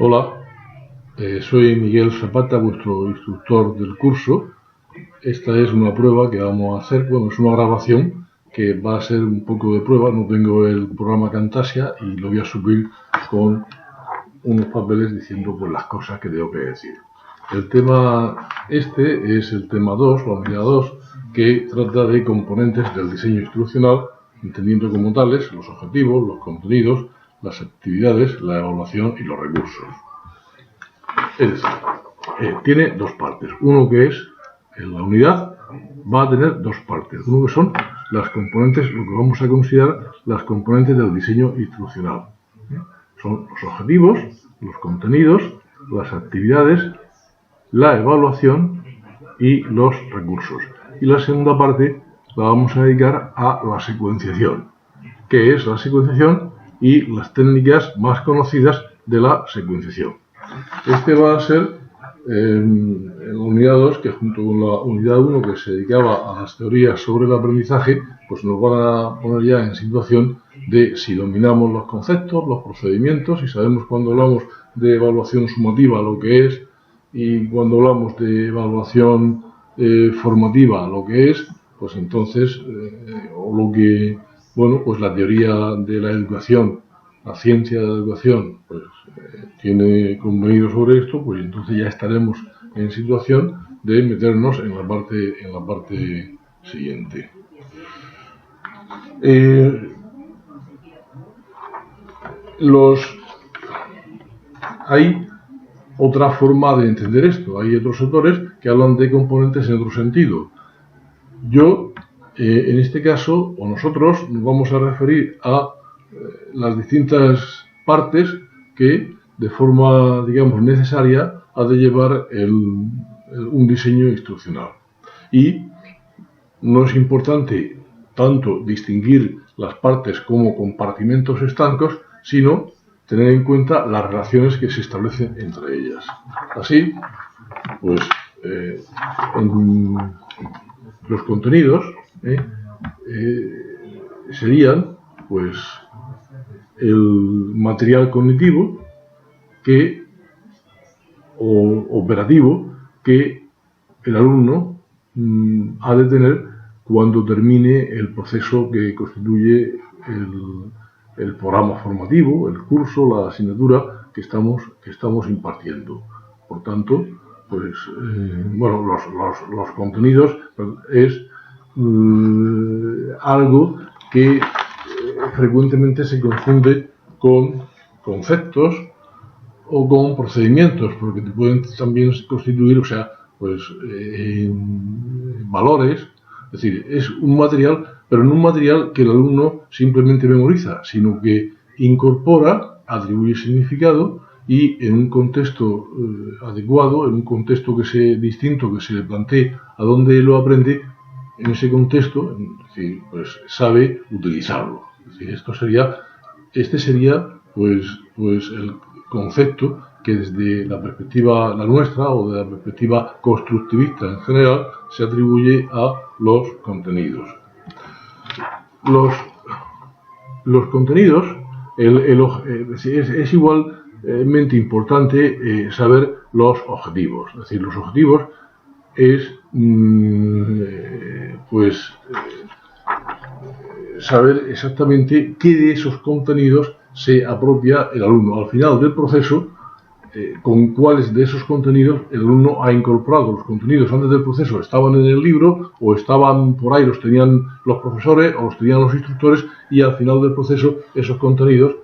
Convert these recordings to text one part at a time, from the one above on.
Hola, soy Miguel Zapata, vuestro instructor del curso. Esta es una prueba que vamos a hacer, bueno, es una grabación que va a ser un poco de prueba. No tengo el programa Camtasia y lo voy a subir con unos papeles diciendo pues las cosas que tengo que decir. El tema este es el tema 2, la unidad 2, que trata de componentes del diseño instruccional, entendiendo como tales los objetivos, los contenidos, las actividades, la evaluación y los recursos. Es decir, tiene dos partes. Uno que es, en la unidad, va a tener dos partes. Uno que son las componentes, lo que vamos a considerar las componentes del diseño instruccional. Son los objetivos, los contenidos, las actividades, la evaluación y los recursos. Y la segunda parte la vamos a dedicar a la secuenciación. ¿Qué es la secuenciación? Y las técnicas más conocidas de la secuenciación. Este va a ser la unidad 2, que junto con la unidad 1, que se dedicaba a las teorías sobre el aprendizaje, pues nos van a poner ya en situación de si dominamos los conceptos, los procedimientos, y sabemos cuando hablamos de evaluación sumativa lo que es, y cuando hablamos de evaluación formativa lo que es, pues entonces, o lo que, bueno, pues la teoría de la educación, la ciencia de la educación, pues tiene convenido sobre esto, pues entonces ya estaremos en situación de meternos en la parte siguiente. Hay otra forma de entender esto. Hay otros autores que hablan de componentes en otro sentido. Yo, en este caso, o nosotros, nos vamos a referir a las distintas partes que, de forma, digamos, necesaria, ha de llevar un diseño instruccional. Y no es importante tanto distinguir las partes como compartimentos estancos, sino tener en cuenta las relaciones que se establecen entre ellas. Así, pues, los contenidos serían, pues, el material cognitivo o operativo que el alumno ha de tener cuando termine el proceso que constituye el programa formativo, el curso, la asignatura que estamos impartiendo. Por tanto, pues, bueno, los contenidos es algo que frecuentemente se confunde con conceptos o con procedimientos, porque pueden también constituir, o sea, pues valores. Es decir, es un material, pero no un material que el alumno simplemente memoriza, sino que incorpora, atribuye significado y en un contexto adecuado, en un contexto distinto que se le plantee a dónde lo aprende, en ese contexto, es decir, pues sabe utilizarlo. Es decir, este sería pues el concepto que desde la perspectiva la nuestra o de la perspectiva constructivista en general se atribuye a los contenidos. Los contenidos es igualmente importante saber los objetivos. Es decir, los objetivos es saber exactamente qué de esos contenidos se apropia el alumno. Al final del proceso, con cuáles de esos contenidos el alumno ha incorporado. Los contenidos antes del proceso estaban en el libro o estaban por ahí, los tenían los profesores o los tenían los instructores, y al final del proceso esos contenidos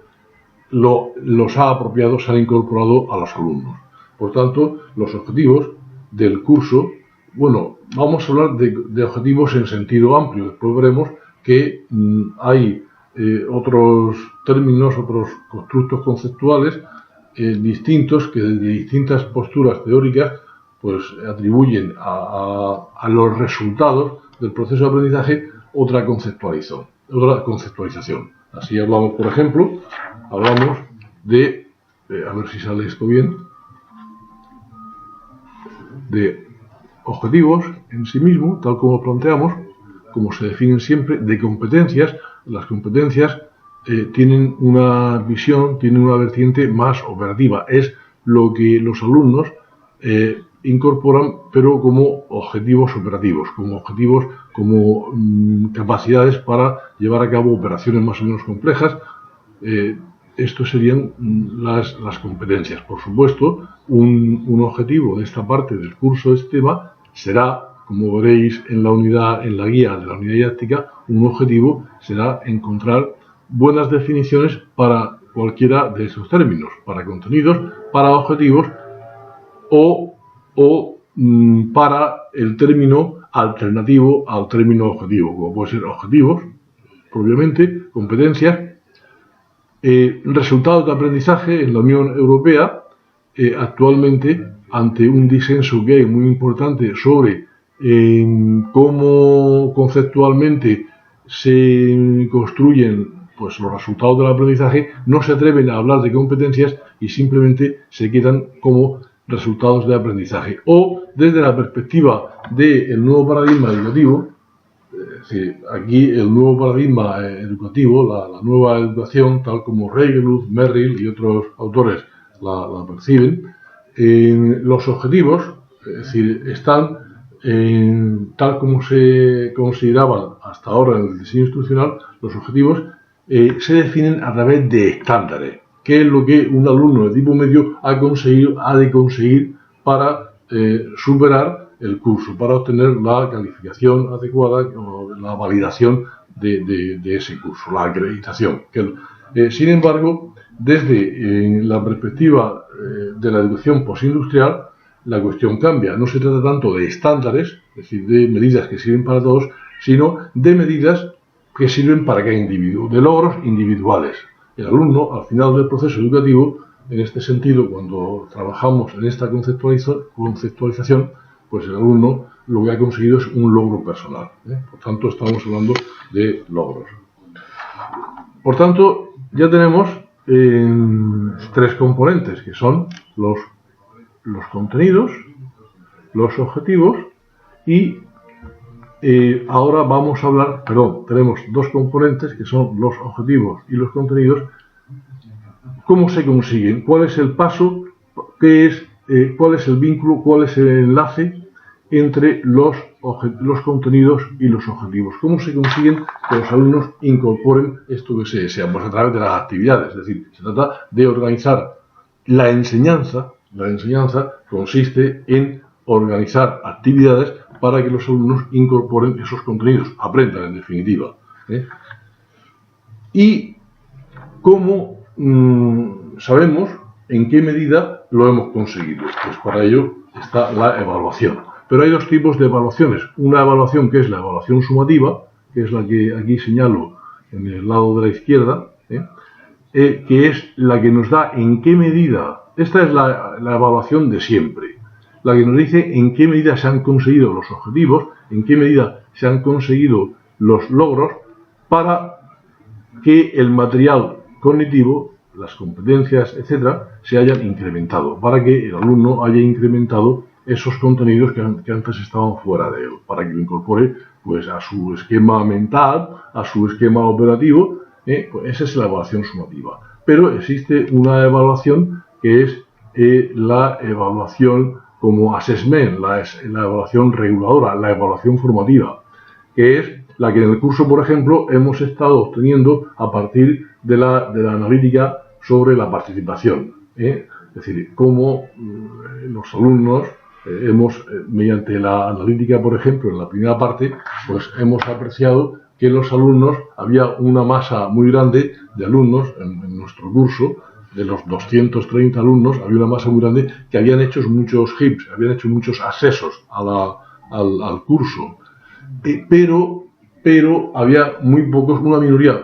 los ha apropiado, se han incorporado a los alumnos. Por tanto, los objetivos del curso, bueno, vamos a hablar de objetivos en sentido amplio. Después veremos que hay otros términos, otros constructos conceptuales distintos que desde distintas posturas teóricas pues atribuyen a los resultados del proceso de aprendizaje otra conceptualización. Así hablamos, por ejemplo, de, a ver si sale esto bien, de objetivos en sí mismo, tal como lo planteamos, como se definen siempre, de competencias. Las competencias tienen una visión, tienen una vertiente más operativa. Es lo que los alumnos incorporan, pero como objetivos operativos, como capacidades para llevar a cabo operaciones más o menos complejas. Esto serían las competencias. Por supuesto, un objetivo de esta parte del curso de este tema será, como veréis en la guía de la unidad didáctica, un objetivo será encontrar buenas definiciones para cualquiera de esos términos, para contenidos, para objetivos o para el término alternativo al término objetivo, como puede ser objetivos, propiamente, competencias, resultados de aprendizaje en la Unión Europea. Actualmente, ante un disenso que hay muy importante sobre cómo conceptualmente se construyen pues los resultados del aprendizaje, no se atreven a hablar de competencias y simplemente se quedan como resultados de aprendizaje. O desde la perspectiva del nuevo paradigma educativo, es decir, aquí el nuevo paradigma educativo, la nueva educación, tal como Regeluth, Merrill y otros autores la perciben, los objetivos, es decir, están tal como se consideraban hasta ahora en el diseño instruccional, los objetivos se definen a través de estándares, que es lo que un alumno de tipo medio ha de conseguir para superar el curso, para obtener la calificación adecuada o la validación de ese curso, la acreditación. Sin embargo, desde la perspectiva de la educación postindustrial, la cuestión cambia. No se trata tanto de estándares, es decir, de medidas que sirven para todos, sino de medidas que sirven para cada individuo, de logros individuales. El alumno, al final del proceso educativo, en este sentido, cuando trabajamos en esta conceptualización, pues el alumno lo que ha conseguido es un logro personal. Por tanto, estamos hablando de logros. Por tanto, ya tenemos tres componentes, que son los contenidos, los objetivos y ahora vamos a hablar, tenemos dos componentes que son los objetivos y los contenidos. ¿Cómo se consiguen? ¿Cuál es el paso? ¿Cuál es el vínculo? ¿Cuál es el enlace entre los contenidos y los objetivos? ¿Cómo se consiguen que los alumnos incorporen esto que se desea? Pues a través de las actividades, es decir, se trata de organizar la enseñanza. La enseñanza consiste en organizar actividades para que los alumnos incorporen esos contenidos, aprendan en definitiva. Y cómo sabemos en qué medida lo hemos conseguido. Pues para ello está la evaluación. Pero hay dos tipos de evaluaciones. Una evaluación que es la evaluación sumativa, que es la que aquí señalo en el lado de la izquierda, que es la que nos da en qué medida, esta es la evaluación de siempre, la que nos dice en qué medida se han conseguido los objetivos, en qué medida se han conseguido los logros para que el material cognitivo, las competencias, etcétera, se hayan incrementado, para que el alumno haya incrementado esos contenidos que antes estaban fuera de él, para que lo incorpore pues, a su esquema mental, a su esquema operativo. Pues esa es la evaluación sumativa. Pero existe una evaluación que es la evaluación como assessment, la evaluación reguladora, la evaluación formativa, que es la que en el curso, por ejemplo, hemos estado obteniendo a partir de la analítica sobre la participación. Es decir, cómo los alumnos mediante la analítica, por ejemplo, en la primera parte, pues hemos apreciado que los alumnos, había una masa muy grande de alumnos en nuestro curso, de los 230 alumnos, había una masa muy grande que habían hecho muchos HIPs, habían hecho muchos accesos al curso, pero había muy pocos, una minoría,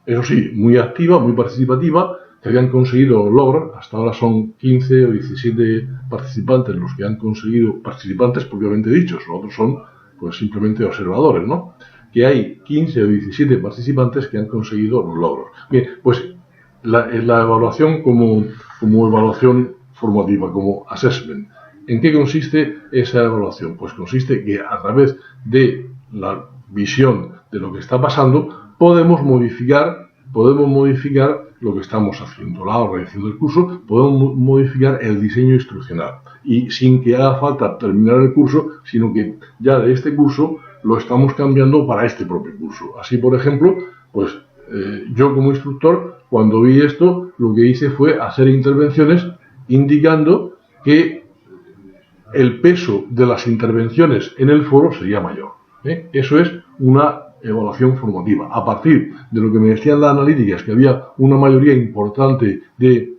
eso sí, muy activa, muy participativa, que habían conseguido logros. Hasta ahora son 15 o 17 participantes los que han conseguido, participantes propiamente dichos, los otros son pues simplemente observadores, ¿no? Que hay 15 o 17 participantes que han conseguido los logros. Bien, pues la evaluación como evaluación formativa, como assessment. ¿En qué consiste esa evaluación? Pues consiste que a través de la visión de lo que está pasando, podemos modificar podemos modificar lo que estamos haciendo, la organización del curso, podemos modificar el diseño instruccional y sin que haga falta terminar el curso, sino que ya de este curso lo estamos cambiando para este propio curso. Así, por ejemplo, pues yo como instructor, cuando vi esto, lo que hice fue hacer intervenciones indicando que el peso de las intervenciones en el foro sería mayor. Eso es una evaluación formativa. A partir de lo que me decían las analíticas, que había una mayoría importante de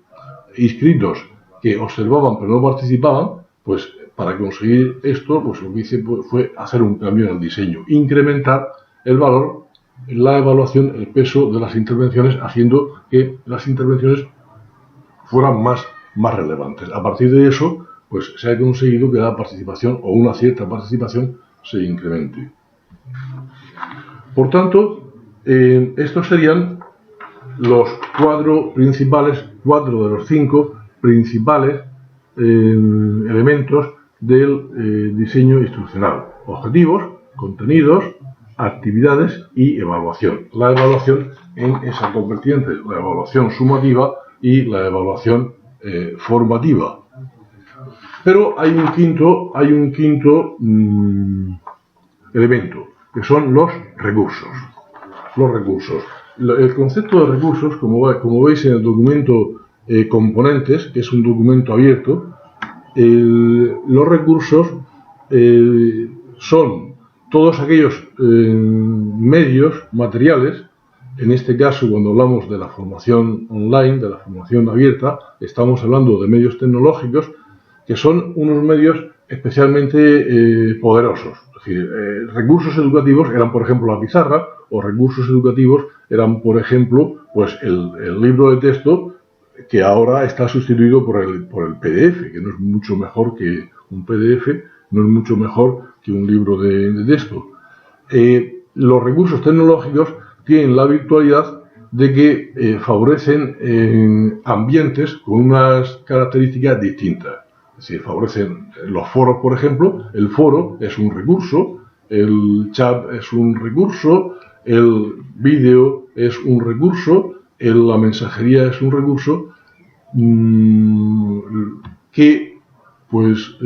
inscritos que observaban pero no participaban, pues para conseguir esto, pues lo que hice fue hacer un cambio en el diseño, incrementar el valor, la evaluación, el peso de las intervenciones, haciendo que las intervenciones fueran más relevantes. A partir de eso, pues se ha conseguido que la participación o una cierta participación se incremente. Por tanto, estos serían los cuatro de los 5 principales elementos del diseño instruccional: objetivos, contenidos, actividades y evaluación. La evaluación en esas dos vertientes, la evaluación sumativa y la evaluación formativa. Pero hay un quinto elemento, que son los recursos. Los recursos. El concepto de recursos, como veis en el documento componentes, que es un documento abierto, los recursos son todos aquellos medios materiales. En este caso, cuando hablamos de la formación online, de la formación abierta, estamos hablando de medios tecnológicos, que son unos medios especialmente poderosos. Es decir, recursos educativos eran, por ejemplo, la pizarra, o recursos educativos eran, por ejemplo, pues el libro de texto, que ahora está sustituido por el PDF, que no es mucho mejor que un PDF, no es mucho mejor que un libro de texto. Los recursos tecnológicos tienen la virtualidad de que favorecen ambientes con unas características distintas. Es decir, favorecen los foros, por ejemplo. El foro es un recurso, el chat es un recurso, el vídeo es un recurso, la mensajería es un recurso que pues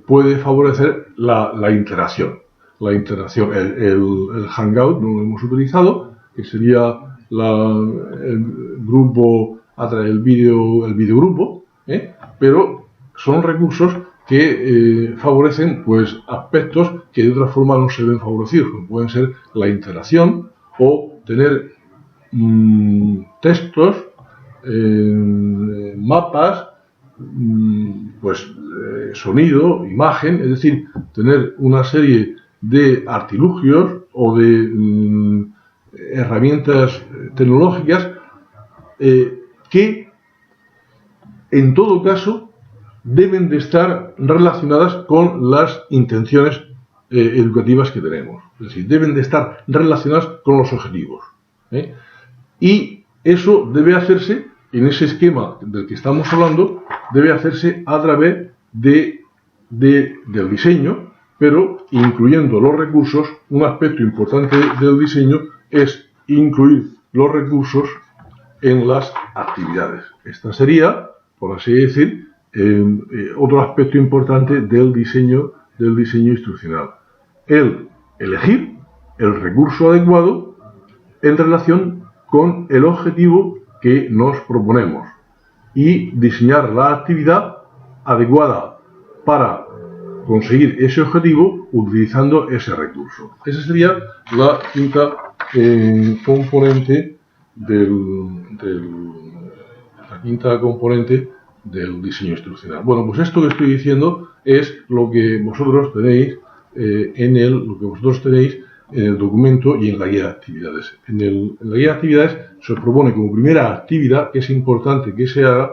puede favorecer la interacción. La interacción, el Hangout no lo hemos utilizado, que sería el grupo, el videogrupo, pero son recursos que favorecen pues aspectos que de otra forma no se ven favorecidos, como pueden ser la interacción o tener textos, mapas, pues sonido, imagen, es decir, tener una serie de artilugios o de herramientas tecnológicas que en todo caso deben de estar relacionadas con las intenciones educativas que tenemos. Es decir, deben de estar relacionadas con los objetivos. Y eso debe hacerse, en ese esquema del que estamos hablando, debe hacerse a través del diseño, pero incluyendo los recursos. Un aspecto importante del diseño es incluir los recursos en las actividades. Esta sería, por así decir, otro aspecto importante del diseño instruccional. El elegir el recurso adecuado en relación con el objetivo que nos proponemos y diseñar la actividad adecuada para conseguir ese objetivo utilizando ese recurso. Esa sería la quinta componente del diseño instruccional. Bueno, pues esto que estoy diciendo es lo que vosotros tenéis en el documento y en la guía de actividades. En la guía de actividades se os propone como primera actividad, que es importante que se haga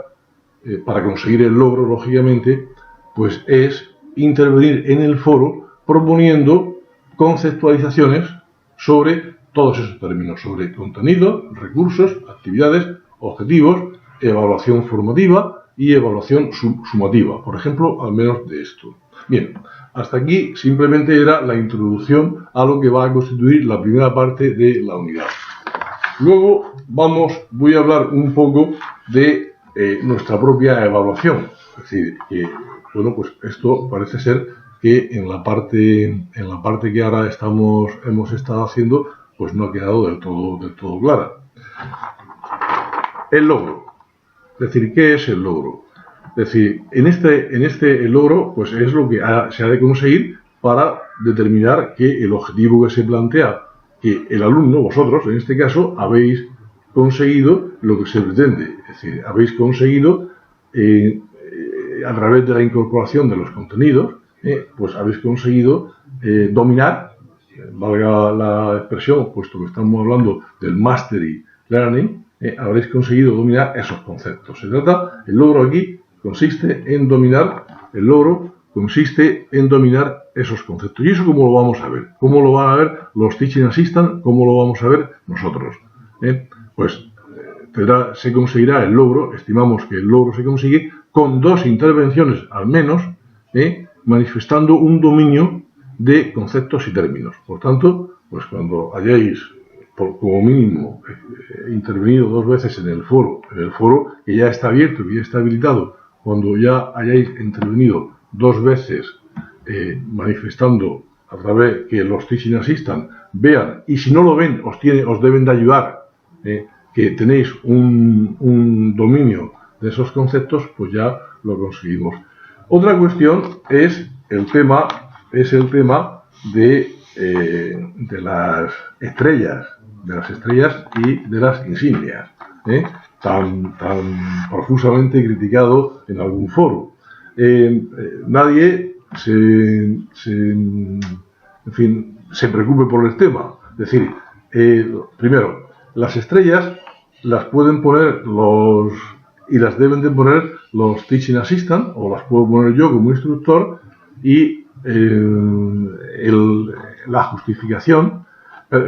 para conseguir el logro, lógicamente, pues es intervenir en el foro proponiendo conceptualizaciones sobre todos esos términos, sobre contenido, recursos, actividades, objetivos, evaluación formativa y evaluación sumativa, por ejemplo, al menos de esto. Bien, hasta aquí simplemente era la introducción a lo que va a constituir la primera parte de la unidad. Luego voy a hablar un poco de nuestra propia evaluación. Es decir, que, bueno, pues esto parece ser que en la parte que ahora hemos estado haciendo, pues no ha quedado del todo clara. El logro. Es decir, ¿qué es el logro? Es decir, el logro, pues es lo que se ha de conseguir para determinar que el objetivo que se plantea, que el alumno, vosotros, en este caso, habéis conseguido lo que se pretende. Es decir, habéis conseguido, a través de la incorporación de los contenidos, pues habéis conseguido dominar, valga la expresión, puesto que estamos hablando del Mastery Learning, habréis conseguido dominar esos conceptos. Se trata, el logro aquí consiste en dominar esos conceptos. ¿Y eso cómo lo vamos a ver? ¿Cómo lo van a ver los Teaching Assistants? ¿Cómo lo vamos a ver nosotros? Pues se conseguirá el logro, estimamos que el logro se consigue con 2 intervenciones al menos, manifestando un dominio de conceptos y términos. Por tanto, pues cuando hayáis como mínimo intervenido 2 veces en el foro que ya está abierto, que ya está habilitado, cuando ya hayáis intervenido 2 veces manifestando a través que los Teaching Assistants vean, y si no lo ven, os deben de ayudar, que tenéis un dominio de esos conceptos, pues ya lo conseguimos. Otra cuestión es el tema de las estrellas, y de las insignias, tan profusamente criticado en algún foro. Nadie se preocupe por el tema. Es decir, primero, las estrellas las pueden poner y las deben de poner los Teaching Assistants, o las puedo poner yo como instructor, y la justificación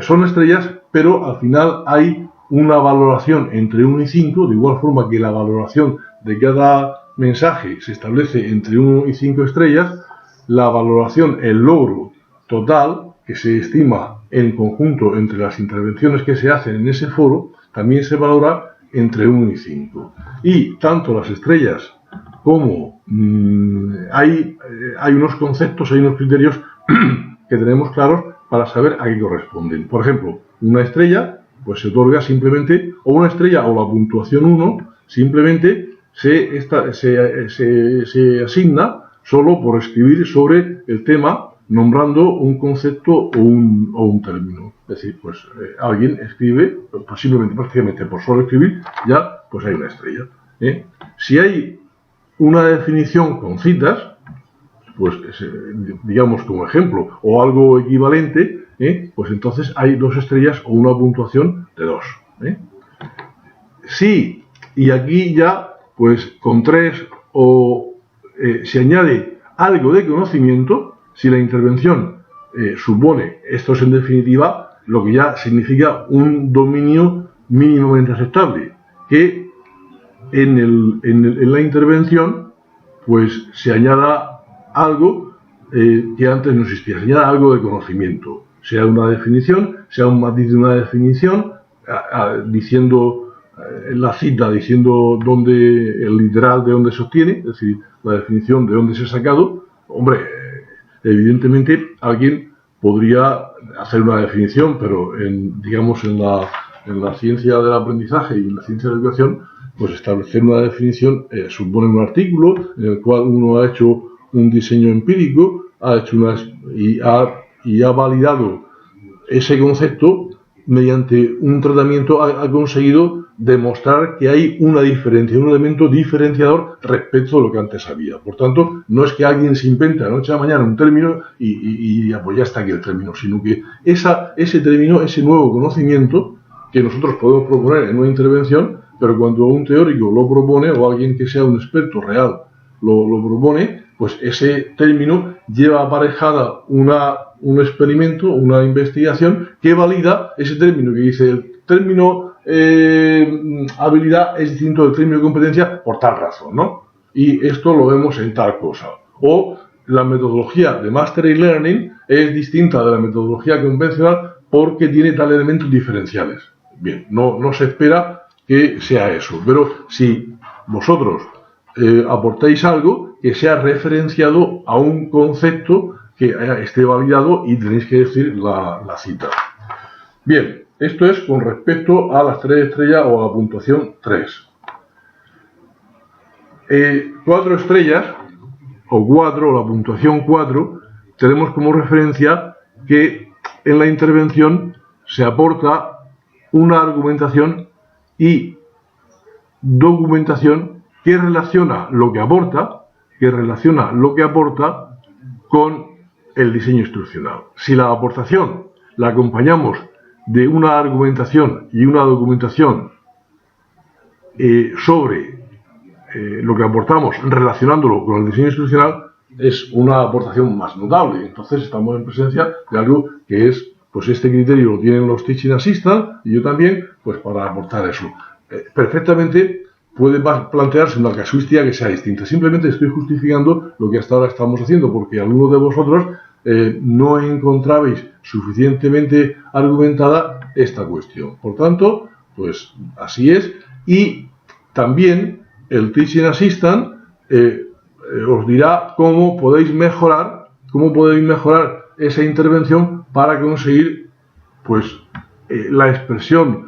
son estrellas, pero al final hay una valoración entre 1 y 5, de igual forma que la valoración de cada mensaje se establece entre 1 y 5 estrellas, la valoración, el logro total, que se estima en conjunto entre las intervenciones que se hacen en ese foro, también se valora entre 1 y 5. Y tanto las estrellas como hay unos conceptos, hay unos criterios que tenemos claros para saber a qué corresponden. Por ejemplo, una estrella pues se otorga simplemente, o una estrella o la puntuación 1 simplemente se asigna solo por escribir sobre el tema, nombrando un concepto o un término. Es decir, pues alguien escribe, pues simplemente, prácticamente por solo escribir, ya pues hay una estrella. Si hay una definición con citas, pues digamos como ejemplo, o algo equivalente, pues entonces hay 2 estrellas o una puntuación de 2. Sí, y aquí ya, pues con 3 se añade algo de conocimiento, si la intervención supone, esto es en definitiva, lo que ya significa un dominio mínimamente aceptable, que en la intervención pues se añada algo que antes no existía, se añada algo de conocimiento, sea una definición, sea un matiz de una definición, diciendo la cita, diciendo el literal de dónde se obtiene, es decir, la definición de dónde se ha sacado. Hombre, evidentemente alguien podría hacer una definición, pero digamos en la ciencia del aprendizaje y en la ciencia de la educación, pues establecer una definición supone un artículo en el cual uno ha hecho un diseño empírico, y ha validado ese concepto mediante un tratamiento, ha conseguido demostrar que hay una diferencia, un elemento diferenciador respecto a lo que antes había. Por tanto, no es que alguien se invente a la noche a la mañana un término y pues ya está aquí el término, sino que ese término, ese nuevo conocimiento que nosotros podemos proponer en una intervención, pero cuando un teórico lo propone o alguien que sea un experto real lo propone, pues ese término lleva aparejada un experimento, una investigación que valida ese término, que dice el término habilidad es distinto del término competencia por tal razón, ¿no? Y esto lo vemos en tal cosa. O la metodología de Mastery Learning es distinta de la metodología convencional porque tiene tal elementos diferenciales. Bien, no se espera que sea eso, pero si vosotros aportáis algo que sea referenciado a un concepto que esté validado y tenéis que decir la cita. Bien, esto es con respecto a las 3 estrellas o a la puntuación 3. 4 estrellas o 4 o la puntuación 4 tenemos como referencia que en la intervención se aporta una argumentación y documentación que relaciona lo que aporta con el diseño instruccional. Si la aportación la acompañamos de una argumentación y una documentación sobre lo que aportamos relacionándolo con el diseño instruccional, es una aportación más notable. Entonces estamos en presencia de algo que es, pues este criterio lo tienen los Teaching Assistants y yo también, pues para aportar eso. Perfectamente puede plantearse una casuística que sea distinta. Simplemente estoy justificando lo que hasta ahora estamos haciendo, porque algunos de vosotros no encontrabais suficientemente argumentada esta cuestión. Por tanto, pues así es. Y también el Teaching Assistant os dirá cómo podéis mejorar esa intervención para conseguir, pues, la expresión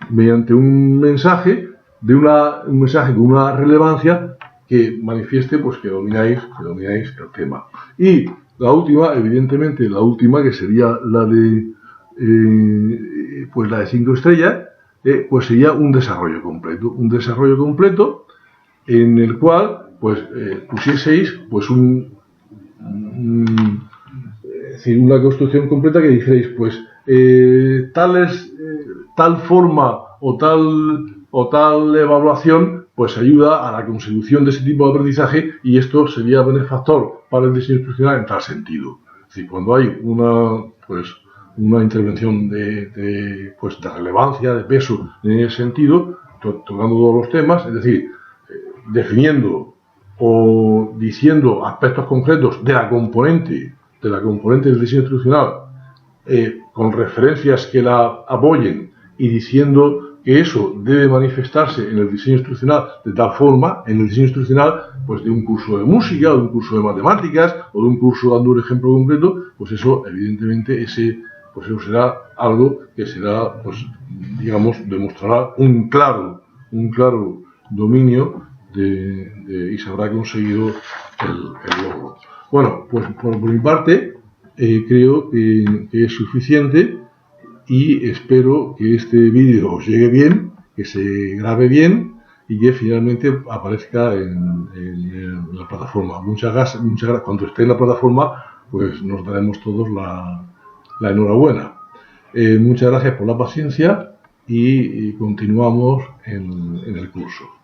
mediante un mensaje un mensaje con una relevancia que manifieste, pues, que domináis el tema. Y la última, evidentemente, que sería la de pues la de 5 estrellas, pues sería un desarrollo completo en el cual pues pusieseis pues una construcción completa que dijerais pues tal forma o tal evaluación pues ayuda a la consecución de ese tipo de aprendizaje y esto sería benefactor para el diseño instruccional en tal sentido. Es decir, cuando hay una intervención de relevancia, de peso en ese sentido, tocando todos los temas, es decir, definiendo o diciendo aspectos concretos de la componente del diseño instruccional con referencias que la apoyen y diciendo que eso debe manifestarse en el diseño instruccional de tal forma, en el diseño instruccional pues de un curso de música, o de un curso de matemáticas, o de un curso dando un ejemplo concreto, pues eso evidentemente eso será algo que será, pues digamos, demostrará un claro dominio y se habrá conseguido el logro. Bueno, pues por mi parte creo que es suficiente y espero que este vídeo os llegue bien, que se grabe bien y que finalmente aparezca en la plataforma. Muchas gracias. Cuando esté en la plataforma, pues nos daremos todos la enhorabuena. Muchas gracias por la paciencia y continuamos en el curso.